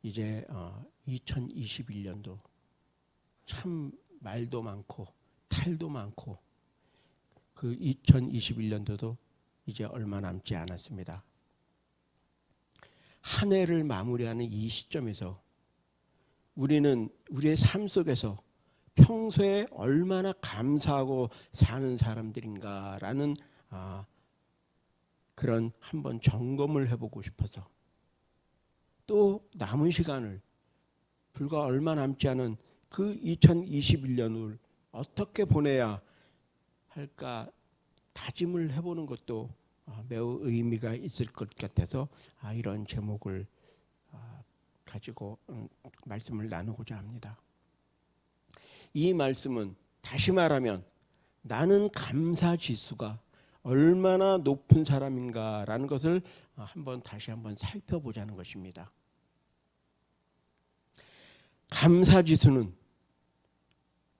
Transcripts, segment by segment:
이제 2021년도 참 말도 많고 탈도 많고 그 2021년도도 이제 얼마 남지 않았습니다. 한 해를 마무리하는 이 시점에서 우리는 우리의 삶 속에서 평소에 얼마나 감사하고 사는 사람들인가라는 그런 한번 점검을 해보고 싶어서 또 남은 시간을 불과 얼마 남지 않은 그 2021년을 어떻게 보내야 할까 다짐을 해보는 것도 매우 의미가 있을 것 같아서 이런 제목을 가지고 말씀을 나누고자 합니다. 이 말씀은 다시 말하면 나는 감사 지수가 얼마나 높은 사람인가라는 것을 다시 한번 살펴보자는 것입니다. 감사 지수는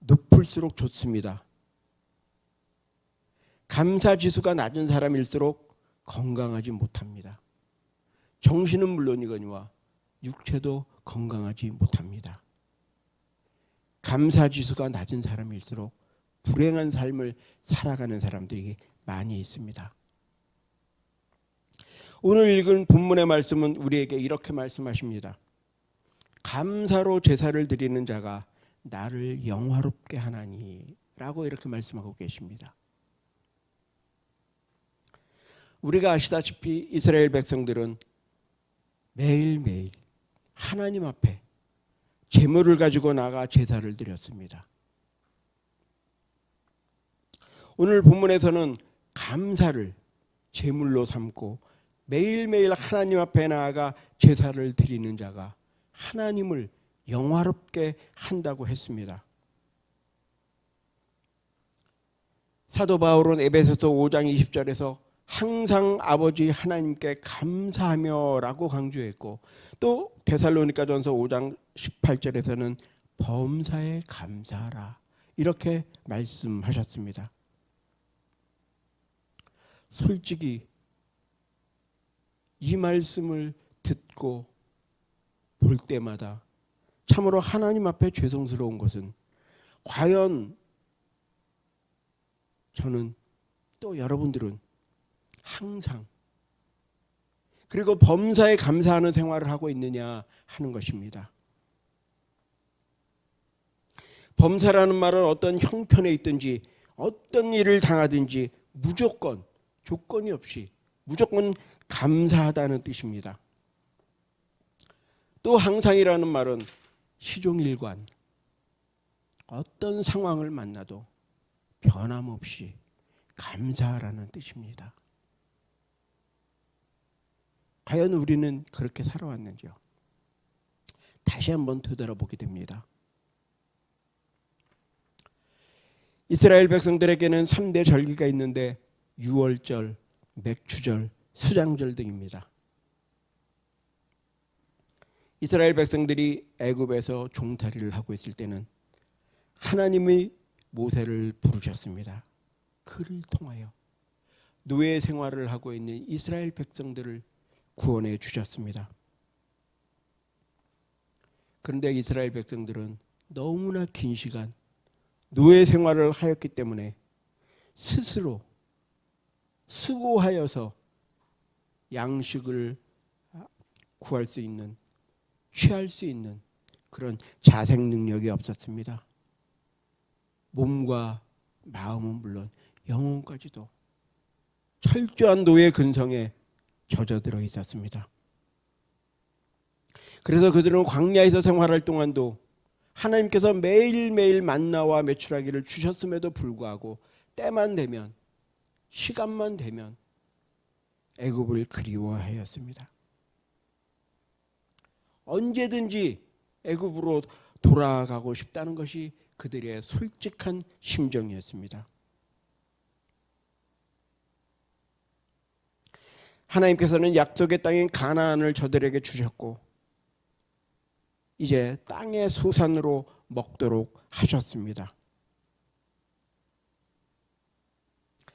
높을수록 좋습니다. 감사 지수가 낮은 사람일수록 건강하지 못합니다. 정신은 물론이거니와 육체도 건강하지 못합니다. 감사 지수가 낮은 사람일수록 불행한 삶을 살아가는 사람들이 많이 있습니다. 오늘 읽은 본문의 말씀은 우리에게 이렇게 말씀하십니다. 감사로 제사를 드리는 자가 나를 영화롭게 하나니 라고 이렇게 말씀하고 계십니다. 우리가 아시다시피 이스라엘 백성들은 매일매일 하나님 앞에 제물을 가지고 나가 제사를 드렸습니다. 오늘 본문에서는 감사를 제물로 삼고 매일매일 하나님 앞에 나아가 제사를 드리는 자가 하나님을 영화롭게 한다고 했습니다. 사도 바울은 에베소서 5장 20절에서 항상 아버지 하나님께 감사하며 라고 강조했고 또 데살로니가전서 5장 18절에서는 범사에 감사하라 이렇게 말씀하셨습니다. 솔직히 이 말씀을 듣고 볼 때마다 참으로 하나님 앞에 죄송스러운 것은 과연 저는 또 여러분들은 항상 그리고 범사에 감사하는 생활을 하고 있느냐 하는 것입니다. 범사라는 말은 어떤 형편에 있든지 어떤 일을 당하든지 무조건 조건이 없이 무조건 감사하다는 뜻입니다. 또 항상이라는 말은 시종일관 어떤 상황을 만나도 변함없이 감사하라는 뜻입니다. 과연 우리는 그렇게 살아왔는지요? 다시 한번 되돌아보게 됩니다. 이스라엘 백성들에게는 3대 절기가 있는데 유월절, 맥추절, 수장절 등입니다. 이스라엘 백성들이 애굽에서 종살이를 하고 있을 때는 하나님이 모세를 부르셨습니다. 그를 통하여 노예 생활을 하고 있는 이스라엘 백성들을 구원해 주셨습니다. 그런데 이스라엘 백성들은 너무나 긴 시간 노예 생활을 하였기 때문에 스스로 수고하여서 양식을 구할 수 있는 취할 수 있는 그런 자생 능력이 없었습니다. 몸과 마음은 물론 영혼까지도 철저한 노예 근성에 젖어들어 있었습니다. 그래서 그들은 광야에서 생활할 동안도 하나님께서 매일매일 만나와 메추라기를 주셨음에도 불구하고 때만 되면 시간만 되면 애굽을 그리워하였습니다. 언제든지 애굽으로 돌아가고 싶다는 것이 그들의 솔직한 심정이었습니다. 하나님께서는 약속의 땅인 가나안을 저들에게 주셨고 이제 땅의 소산으로 먹도록 하셨습니다.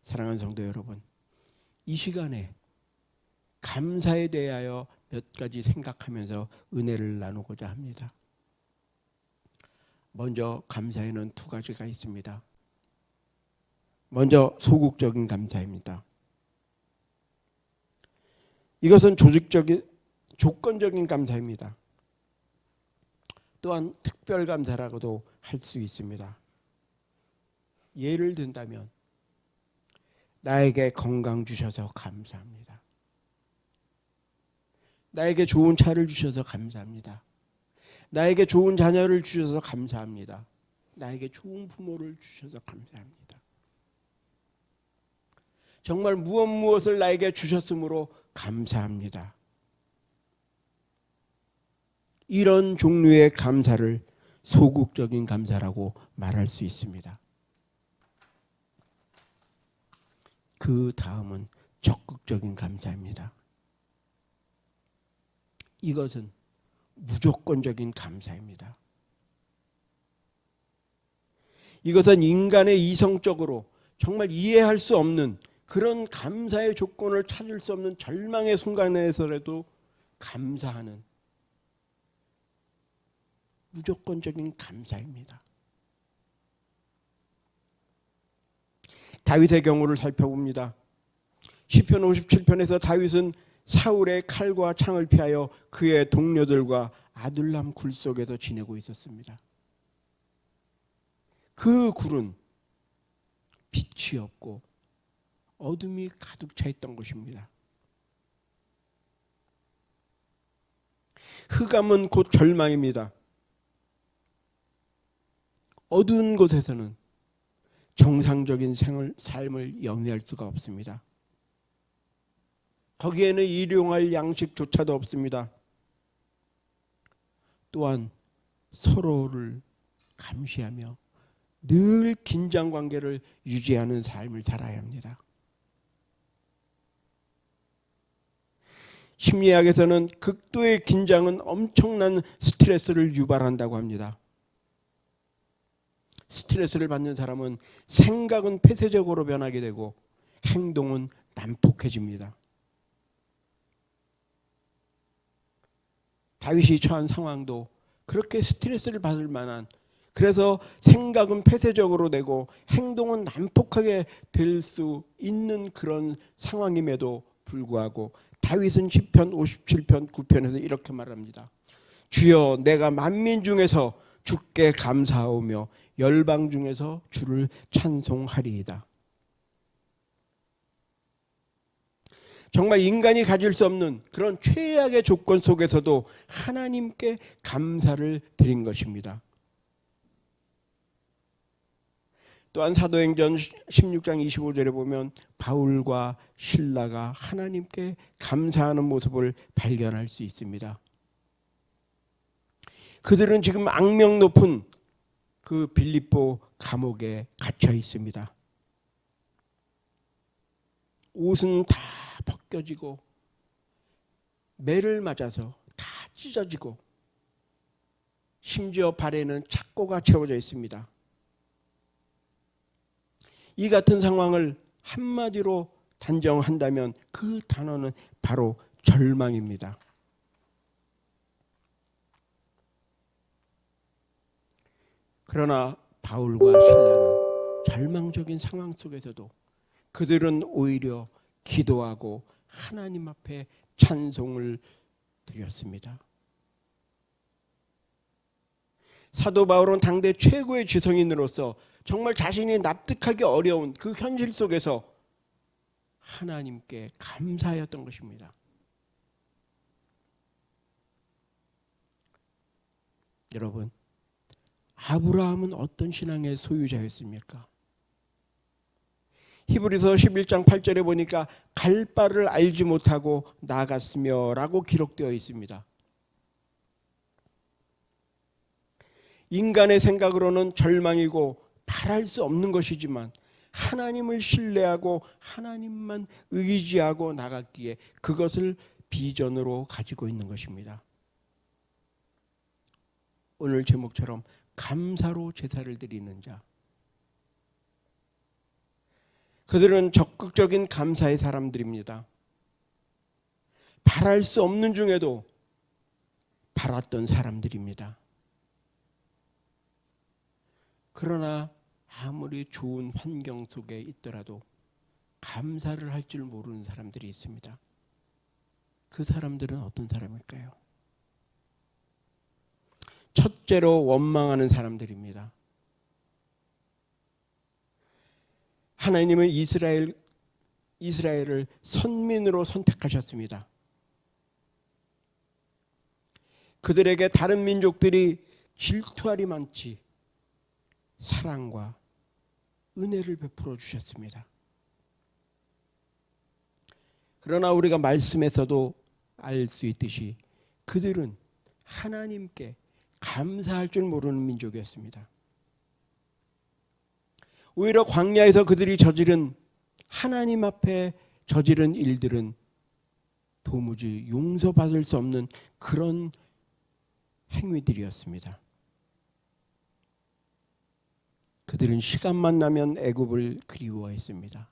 사랑하는 성도 여러분, 이 시간에 감사에 대하여 몇 가지 생각하면서 은혜를 나누고자 합니다. 먼저 감사에는 두 가지가 있습니다. 먼저 소극적인 감사입니다. 이것은 조건적인 감사입니다. 또한 특별 감사라고도 할 수 있습니다. 예를 든다면 나에게 건강 주셔서 감사합니다. 나에게 좋은 차를 주셔서 감사합니다. 나에게 좋은 자녀를 주셔서 감사합니다. 나에게 좋은 부모를 주셔서 감사합니다. 정말 무엇을 나에게 주셨으므로 감사합니다. 이런 종류의 감사를 소극적인 감사라고 말할 수 있습니다. 그 다음은 적극적인 감사입니다. 이것은 무조건적인 감사입니다. 이것은 인간의 이성적으로 정말 이해할 수 없는 그런 감사의 조건을 찾을 수 없는 절망의 순간에서라도 감사하는 무조건적인 감사입니다. 다윗의 경우를 살펴봅니다. 시편 57편에서 다윗은 사울의 칼과 창을 피하여 그의 동료들과 아둘람 굴 속에서 지내고 있었습니다. 그 굴은 빛이 없고 어둠이 가득 차 있던 곳입니다. 흑암은 곧 절망입니다. 어두운 곳에서는 정상적인 삶을 영위할 수가 없습니다. 거기에는 일용할 양식조차도 없습니다. 또한 서로를 감시하며 늘 긴장 관계를 유지하는 삶을 살아야 합니다. 심리학에서는 극도의 긴장은 엄청난 스트레스를 유발한다고 합니다. 스트레스를 받는 사람은 생각은 폐쇄적으로 변하게 되고 행동은 난폭해집니다. 다윗이 처한 상황도 그렇게 스트레스를 받을 만한, 그래서 생각은 폐쇄적으로 되고 행동은 난폭하게 될 수 있는 그런 상황임에도 불구하고 다윗은 시편 57편 9편에서 이렇게 말합니다. 주여, 내가 만민 중에서 주께 감사하오며 열방 중에서 주를 찬송하리이다. 정말 인간이 가질 수 없는 그런 최악의 조건 속에서도 하나님께 감사를 드린 것입니다. 또한 사도행전 16장 25절에 보면 바울과 실라가 하나님께 감사하는 모습을 발견할 수 있습니다. 그들은 지금 악명 높은 그 빌립보 감옥에 갇혀 있습니다. 옷은 다 벗겨지고 매를 맞아서 다 찢어지고 심지어 발에는 착고가 채워져 있습니다. 이 같은 상황을 한마디로 단정한다면 그 단어는 바로 절망입니다. 그러나 바울과 실라는 절망적인 상황 속에서도 그들은 오히려 기도하고 하나님 앞에 찬송을 드렸습니다. 사도 바울은 당대 최고의 지성인으로서 정말 자신이 납득하기 어려운 그 현실 속에서 하나님께 감사하였던 것입니다. 여러분, 아브라함은 어떤 신앙의 소유자였습니까? 히브리서 11장 8절에 보니까 갈 바를 알지 못하고 나아갔으며 라고 기록되어 있습니다. 인간의 생각으로는 절망이고 바랄 수 없는 것이지만 하나님을 신뢰하고 하나님만 의지하고 나갔기에 그것을 비전으로 가지고 있는 것입니다. 오늘 제목처럼 감사로 제사를 드리는 자, 그들은 적극적인 감사의 사람들입니다. 바랄 수 없는 중에도 바랐던 사람들입니다. 그러나 아무리 좋은 환경 속에 있더라도 감사를 할 줄 모르는 사람들이 있습니다. 그 사람들은 어떤 사람일까요? 첫째로 원망하는 사람들입니다. 하나님은 이스라엘을 선민으로 선택하셨습니다. 그들에게 다른 민족들이 질투하리 많지 사랑과 은혜를 베풀어 주셨습니다. 그러나 우리가 말씀에서도 알 수 있듯이 그들은 하나님께 감사할 줄 모르는 민족이었습니다. 오히려 광야에서 그들이 저지른 하나님 앞에 저지른 일들은 도무지 용서받을 수 없는 그런 행위들이었습니다. 그들은 시간만 나면 애굽을 그리워했습니다.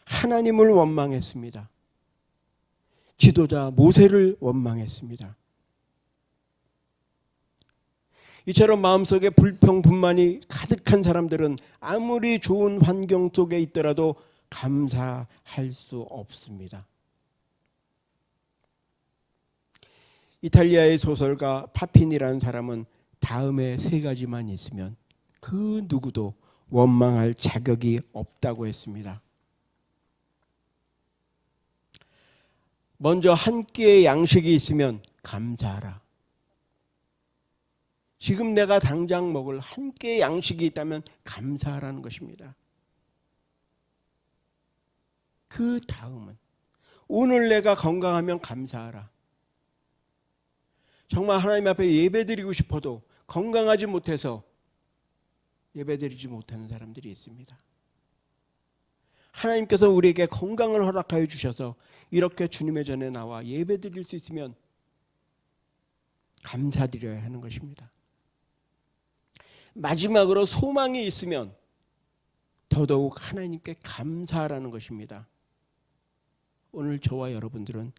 하나님을 원망했습니다. 지도자 모세를 원망했습니다. 이처럼 마음속에 불평, 분만이 가득한 사람들은 아무리 좋은 환경 속에 있더라도 감사할 수 없습니다. 이탈리아의 소설가 파핀이라는 사람은 다음에 세 가지만 있으면 그 누구도 원망할 자격이 없다고 했습니다. 먼저 한 끼의 양식이 있으면 감사하라. 지금 내가 당장 먹을 한 끼의 양식이 있다면 감사하라는 것입니다. 그 다음은 오늘 내가 건강하면 감사하라. 정말 하나님 앞에 예배드리고 싶어도 건강하지 못해서 예배드리지 못하는 사람들이 있습니다. 하나님께서 우리에게 건강을 허락하여 주셔서 이렇게 주님의 전에 나와 예배드릴 수 있으면 감사드려야 하는 것입니다. 마지막으로 소망이 있으면 더더욱 하나님께 감사하라는 것입니다. 오늘 저와 여러분들은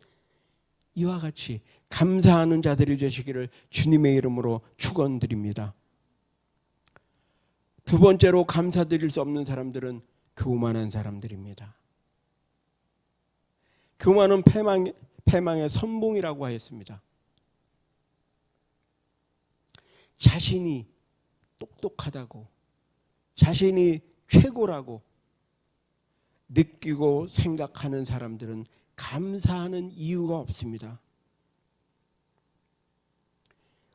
이와 같이 감사하는 자들이 되시기를 주님의 이름으로 축원드립니다. 두 번째로 감사드릴 수 없는 사람들은 교만한 사람들입니다. 교만은 패망의 선봉이라고 하였습니다. 자신이 똑똑하다고, 자신이 최고라고 느끼고 생각하는 사람들은 감사하는 이유가 없습니다.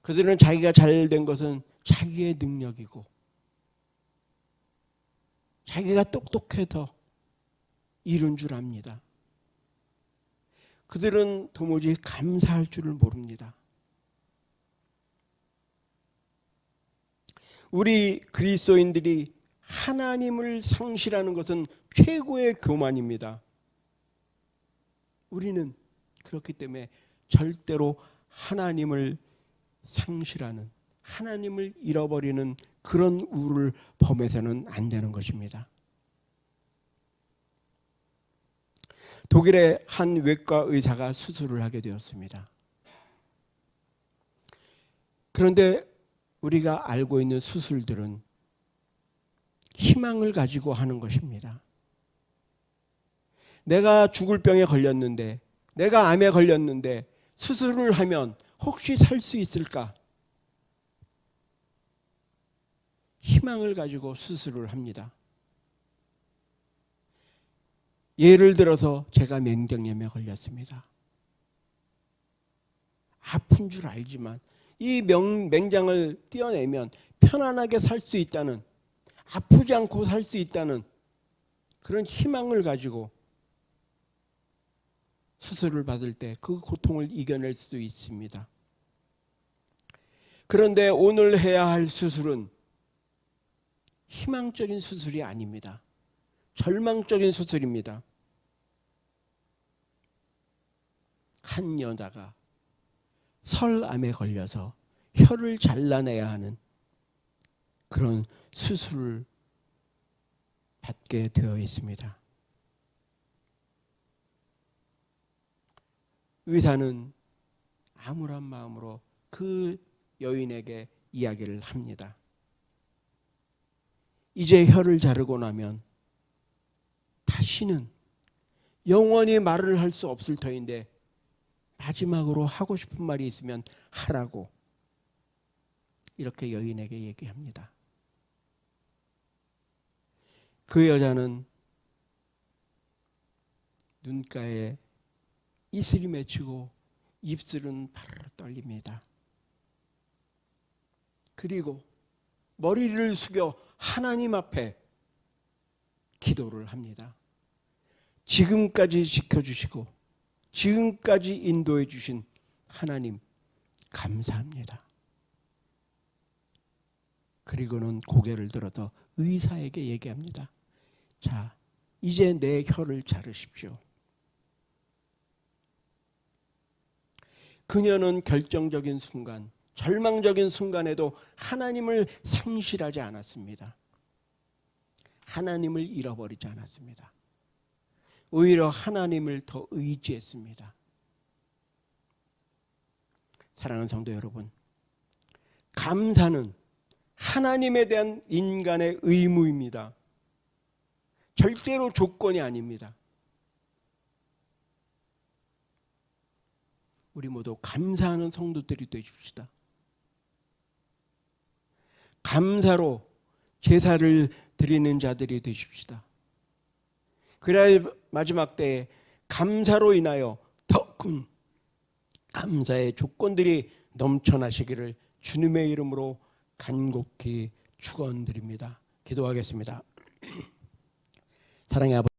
그들은 자기가 잘된 것은 자기의 능력이고 자기가 똑똑해서 이룬 줄 압니다. 그들은 도무지 감사할 줄을 모릅니다. 우리 그리스도인들이 하나님을 상실하는 것은 최고의 교만입니다. 우리는 그렇기 때문에 절대로 하나님을 상실하는, 하나님을 잃어버리는 그런 우를 범해서는 안 되는 것입니다. 독일의 한 외과 의사가 수술을 하게 되었습니다. 그런데 우리가 알고 있는 수술들은 희망을 가지고 하는 것입니다. 내가 죽을 병에 걸렸는데, 내가 암에 걸렸는데 수술을 하면 혹시 살 수 있을까? 희망을 가지고 수술을 합니다. 예를 들어서 제가 맹장염에 걸렸습니다. 아픈 줄 알지만 이 맹장을 떼어내면 편안하게 살 수 있다는, 아프지 않고 살 수 있다는 그런 희망을 가지고 수술을 받을 때 그 고통을 이겨낼 수 있습니다. 그런데 오늘 해야 할 수술은 희망적인 수술이 아닙니다. 절망적인 수술입니다. 한 여자가 설암에 걸려서 혀를 잘라내야 하는 그런 수술을 받게 되어 있습니다. 의사는 암울한 마음으로 그 여인에게 이야기를 합니다. 이제 혀를 자르고 나면 다시는 영원히 말을 할 수 없을 터인데 마지막으로 하고 싶은 말이 있으면 하라고 이렇게 여인에게 얘기합니다. 그 여자는 눈가에 이슬이 맺히고 입술은 파르르 떨립니다. 그리고 머리를 숙여 하나님 앞에 기도를 합니다. 지금까지 지켜주시고 지금까지 인도해 주신 하나님 감사합니다. 그리고는 고개를 들어서 의사에게 얘기합니다. 자, 이제 내 혀를 자르십시오. 그녀는 결정적인 순간, 절망적인 순간에도 하나님을 상실하지 않았습니다. 하나님을 잃어버리지 않았습니다. 오히려 하나님을 더 의지했습니다. 사랑하는 성도 여러분, 감사는 하나님에 대한 인간의 의무입니다. 절대로 조건이 아닙니다. 우리 모두 감사하는 성도들이 되십시다. 감사로 제사를 드리는 자들이 되십시다. 그래야 마지막 때에 감사로 인하여 더 큰 감사의 조건들이 넘쳐나시기를 주님의 이름으로 간곡히 축원드립니다. 기도하겠습니다. 사랑의 아버지,